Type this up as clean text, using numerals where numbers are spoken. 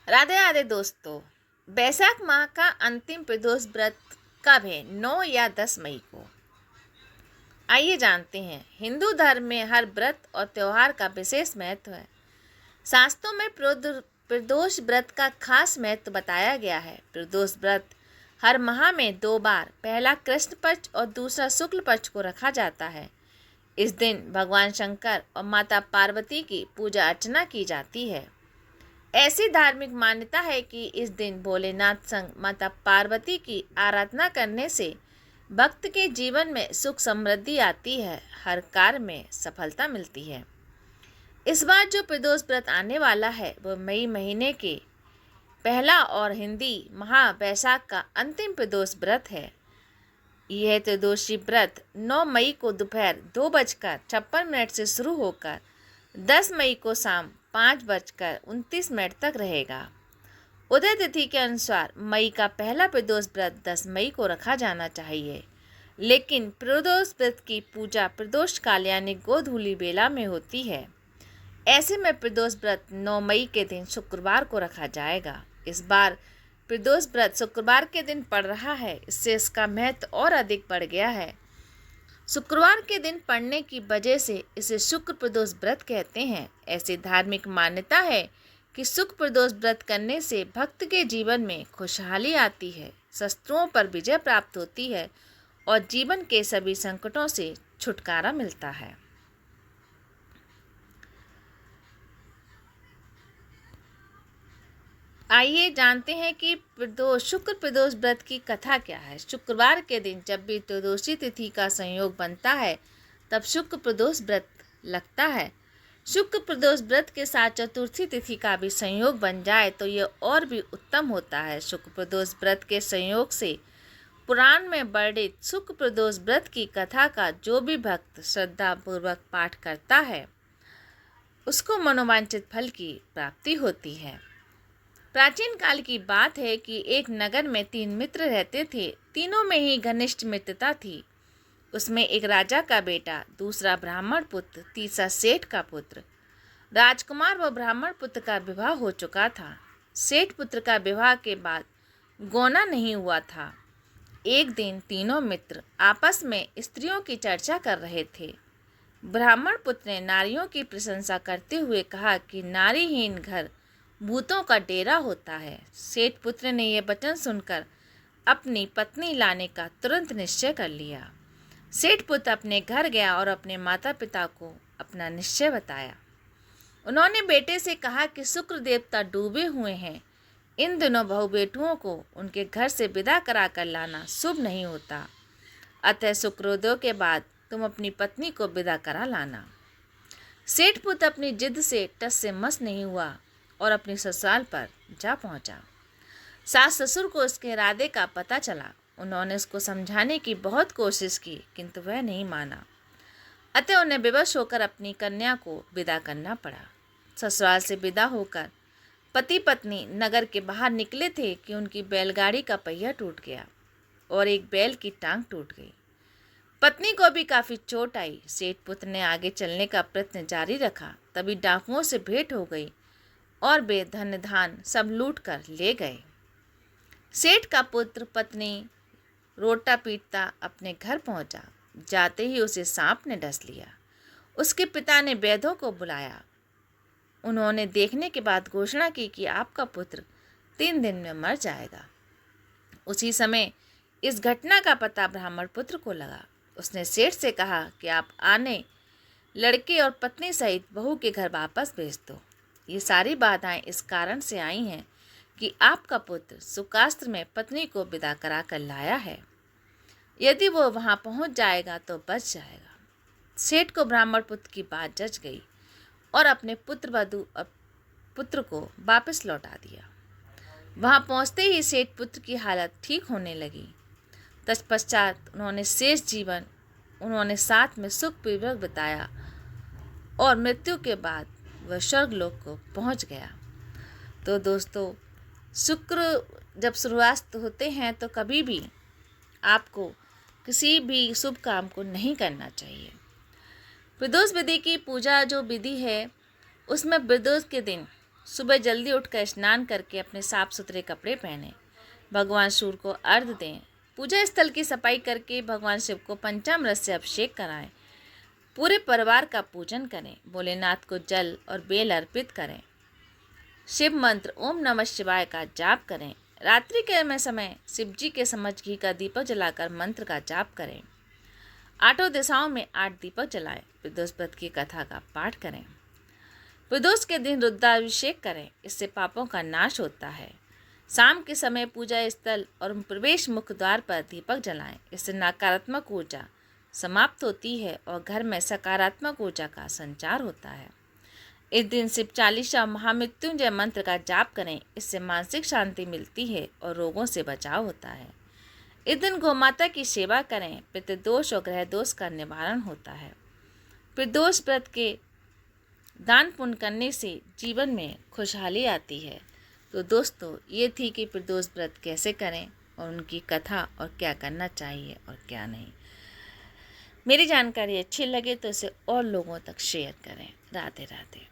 राधे राधे दोस्तों। बैसाख माह का अंतिम प्रदोष व्रत कब है? 9 या 10 मई को। आइए जानते हैं। हिंदू धर्म में हर व्रत और त्योहार का विशेष महत्व है। शास्त्रों में प्रदोष व्रत का खास महत्व बताया गया है। प्रदोष व्रत हर माह में 2 बार, पहला कृष्ण पक्ष और दूसरा शुक्ल पक्ष को रखा जाता है। इस दिन भगवान शंकर और माता पार्वती की पूजा अर्चना की जाती है। ऐसी धार्मिक मान्यता है कि इस दिन भोलेनाथ संग माता पार्वती की आराधना करने से भक्त के जीवन में सुख समृद्धि आती है, हर कार्य में सफलता मिलती है। इस बार जो प्रदोष व्रत आने वाला है वो मई महीने के पहला और हिंदी माह बैसाख का अंतिम प्रदोष व्रत है। यह त्रिदोषी व्रत 9 मई को दोपहर 2:56 से शुरू होकर 10 मई को शाम 5:29 तक रहेगा। उदय तिथि के अनुसार मई का पहला प्रदोष व्रत 10 मई को रखा जाना चाहिए, लेकिन प्रदोष व्रत की पूजा प्रदोष काल यानी गोधूली बेला में होती है। ऐसे में प्रदोष व्रत 9 मई के दिन शुक्रवार को रखा जाएगा। इस बार प्रदोष व्रत शुक्रवार के दिन पड़ रहा है, इससे इसका महत्व और अधिक बढ़ गया है। शुक्रवार के दिन पड़ने की वजह से इसे शुक्र प्रदोष व्रत कहते हैं। ऐसी धार्मिक मान्यता है कि शुक्र प्रदोष व्रत करने से भक्त के जीवन में खुशहाली आती है, शत्रुओं पर विजय प्राप्त होती है और जीवन के सभी संकटों से छुटकारा मिलता है। आइए जानते हैं कि शुक्र प्रदोष व्रत की कथा क्या है। शुक्रवार के दिन जब भी त्रिदोषी तिथि का संयोग बनता है तब शुक्र प्रदोष व्रत लगता है। शुक्र प्रदोष व्रत के साथ चतुर्थी तिथि का भी संयोग बन जाए तो ये और भी उत्तम होता है। शुक्र प्रदोष व्रत के संयोग से पुराण में वर्णित शुक्र प्रदोष व्रत की कथा का जो भी भक्त श्रद्धा पूर्वक पाठ करता है उसको मनोवांछित फल की प्राप्ति होती है। प्राचीन काल की बात है कि एक नगर में 3 मित्र रहते थे। तीनों में ही घनिष्ठ मित्रता थी। उसमें एक राजा का बेटा, दूसरा ब्राह्मण पुत्र, तीसरा सेठ का पुत्र। राजकुमार व ब्राह्मण पुत्र का विवाह हो चुका था। सेठ पुत्र का विवाह के बाद गौना नहीं हुआ था। एक दिन तीनों मित्र आपस में स्त्रियों की चर्चा कर रहे थे। ब्राह्मण पुत्र ने नारियों की प्रशंसा करते हुए कहा कि नारीहीन घर भूतों का डेरा होता है। सेठ पुत्र ने यह वचन सुनकर अपनी पत्नी लाने का तुरंत निश्चय कर लिया। सेठ पुत्र अपने घर गया और अपने माता पिता को अपना निश्चय बताया। उन्होंने बेटे से कहा कि शुक्र देवता डूबे हुए हैं, इन दिनों बहू बेटुओं को उनके घर से विदा करा कर लाना शुभ नहीं होता, अतः शुक्रोदय के बाद तुम अपनी पत्नी को विदा करा लाना। सेठ पुत्र अपनी जिद से टस से मस नहीं हुआ और अपनी ससुराल पर जा पहुंचा। सास ससुर को उसके इरादे का पता चला। उन्होंने उसको समझाने की बहुत कोशिश की किंतु वह नहीं माना, अतः उन्हें विवश होकर अपनी कन्या को विदा करना पड़ा। ससुराल से विदा होकर पति पत्नी नगर के बाहर निकले थे कि उनकी बैलगाड़ी का पहिया टूट गया और एक बैल की टांग टूट गई। पत्नी को भी काफ़ी चोट आई। सेठ पुत्र ने आगे चलने का प्रयत्न जारी रखा, तभी डाकुओं से भेंट हो गई और वे धन धान सब लूट कर ले गए। सेठ का पुत्र पत्नी रोटा पीटता अपने घर पहुंचा। जाते ही उसे सांप ने डस लिया। उसके पिता ने वैद्यों को बुलाया। उन्होंने देखने के बाद घोषणा की कि आपका पुत्र 3 दिन में मर जाएगा। उसी समय इस घटना का पता ब्राह्मण पुत्र को लगा। उसने सेठ से कहा कि आप आने लड़के और पत्नी सहित बहू के घर वापस भेज दो। ये सारी बाधाएं इस कारण से आई हैं कि आपका पुत्र सुकास्त्र में पत्नी को विदा करा कर लाया है। यदि वो वहां पहुंच जाएगा तो बच जाएगा। सेठ को ब्राह्मण पुत्र की बात जच गई और अपने पुत्र को वापस लौटा दिया। वहां पहुंचते ही सेठ पुत्र की हालत ठीक होने लगी। तत्पश्चात उन्होंने शेष जीवन साथ में सुखपूर्वक बिताया और मृत्यु के बाद वह स्वर्गलोक को पहुंच गया। तो दोस्तों, शुक्र जब सूर्यास्त होते हैं तो कभी भी आपको किसी भी शुभ काम को नहीं करना चाहिए। प्रदोष विधि की पूजा जो विधि है उसमें प्रदोष के दिन सुबह जल्दी उठकर स्नान करके अपने साफ सुथरे कपड़े पहने, भगवान सूर्य को अर्घ्य दें, पूजा स्थल की सफाई करके भगवान शिव को पंचामृत से अभिषेक कराएं, पूरे परिवार का पूजन करें, भोलेनाथ को जल और बेल अर्पित करें, शिव मंत्र ओम नमः शिवाय का जाप करें, रात्रि के समय शिव जी के समक्ष घी का दीपक जलाकर मंत्र का जाप करें, 8 दिशाओं में 8 दीपक जलाएं, प्रदोष व्रत की कथा का पाठ करें, प्रदोष के दिन रुद्राभिषेक करें, इससे पापों का नाश होता है। शाम के समय पूजा स्थल और प्रवेश मुख्य द्वार पर दीपक जलाएं, इससे नकारात्मक ऊर्जा समाप्त होती है और घर में सकारात्मक ऊर्जा का संचार होता है। इस दिन शिव चालीसा महामृत्युंजय मंत्र का जाप करें, इससे मानसिक शांति मिलती है और रोगों से बचाव होता है। इस दिन गौमाता की सेवा करें, पितृदोष और ग्रह दोष का निवारण होता है। प्रदोष व्रत के दान पुण्य करने से जीवन में खुशहाली आती है। तो दोस्तों, ये थी कि प्रदोष व्रत कैसे करें और उनकी कथा और क्या करना चाहिए और क्या नहीं। मेरी जानकारी अच्छी लगे तो इसे और लोगों तक शेयर करें। राधे राधे।